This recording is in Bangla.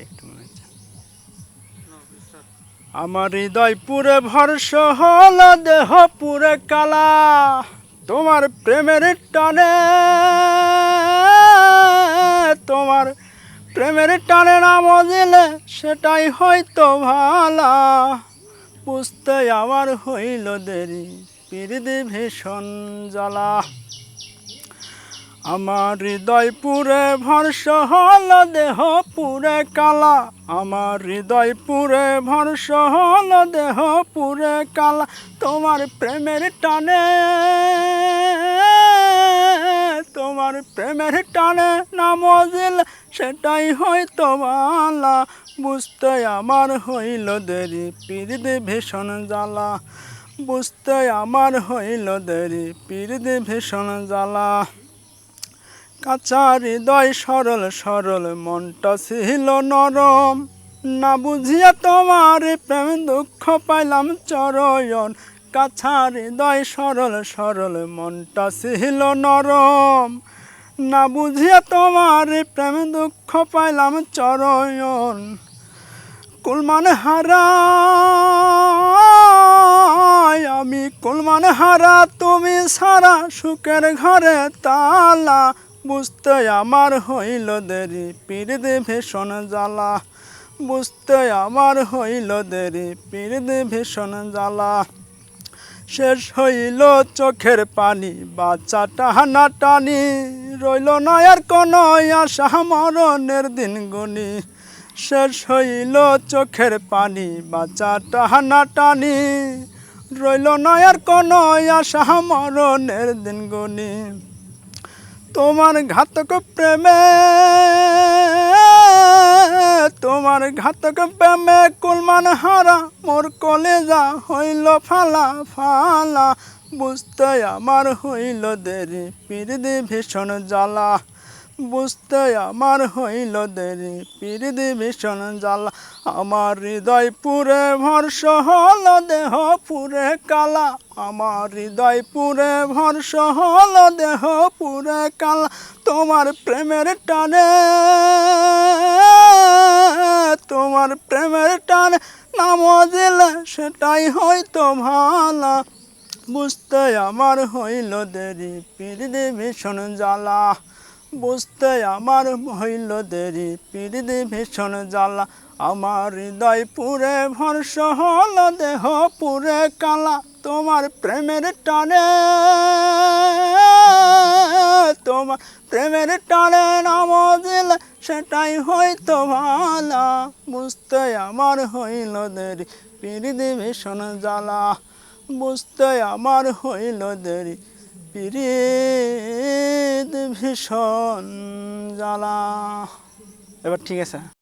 একটু মনে হচ্ছে আমার হৃদয় পুরে ভরসা হল দেহ পুরে কালা তোমার প্রেমের টানে তোমার প্রেমের টানে নাম দিলে সেটাই হয়তো ভালা বুঝতে আমার হইল দেরি পিরিতি ভীষণ জ্বালা আমার হৃদয় পুরে ভরসা হল দেহ পুরে কালা আমার হৃদয় পুরে ভরসা হল দেহ পুরে কালা তোমার প্রেমের টানে তোমার প্রেমের টানে নাম দিল সেটাই হয়তো ভালা বুঝতে আমার হইল দেরি পিরিতি ভীষণ জ্বালা বুঝতে আমার হইল দেরি পিরিতি ভীষণ জ্বালা কাঁচা হৃদয় সরল সরল মনটা ছিল নরম না বুঝিয়া তোমার প্রেম দুঃখ পাইলাম চরণ কাঁচা হৃদয় সরল সরল মনটা ছিল নরম না বুঝিয়া তোমার প্রেম দুঃখ পাইলাম চরণ কুলমান হারা আমি কুলমান হারা তুমি সারা সুখের ঘরে তালা বুঝতে আমার হইল দেরি পিরিতি ভীষণ জ্বালা বুঝতে আমার হইল দেরি পিরিতি ভীষণ জ্বালা শেষ হইল চোখের পানি বাচ্চা টানা টানি রইল না আর কোনো আশা মরণের দিন গুনি শেষ হইল চোখের পানি বাচ্চা টানা টানি রইল না আর কোনো আশা মরণের দিন গুনি তোমার ঘাতক প্রেমে তোমার ঘাতক প্রেমে কুলমান হারা মোর কলেজা হইল ফালা ফালা বুঝতে আমার হইল দেরি পিরিতি ভীষণ জ্বালা বুঝতে আমার হইল দেরি পিরিতি ভীষণ জ্বালা আমার হৃদয় পুরে ভরসা হল দেহ পুরে কালা আমার হৃদয় পুরে ভরসা হল দেহ পুরে কালা তোমার প্রেমের টানে তোমার প্রেমের টানে নাম দিলে সেটাই হয়তো ভালা বুঝতে আমার হইল দেরি পিরিতি ভীষণ জ্বালা বুঝতে আমার হইল দেরি পিরিতি ভীষণ জ্বালা আমার হৃদয় পুরে ভরসা হল দেহ পুরে কালা তোমার প্রেমের টানে তোমার প্রেমের টানে নাম দিলে সেটাই হয়তো ভালা বুঝতে আমার হইল দেরি পিরিতি ভীষণ জ্বালা বুঝতে আমার হইল দেরি পিরিতি ভীষণ জ্বালা এবার ঠিক আছে।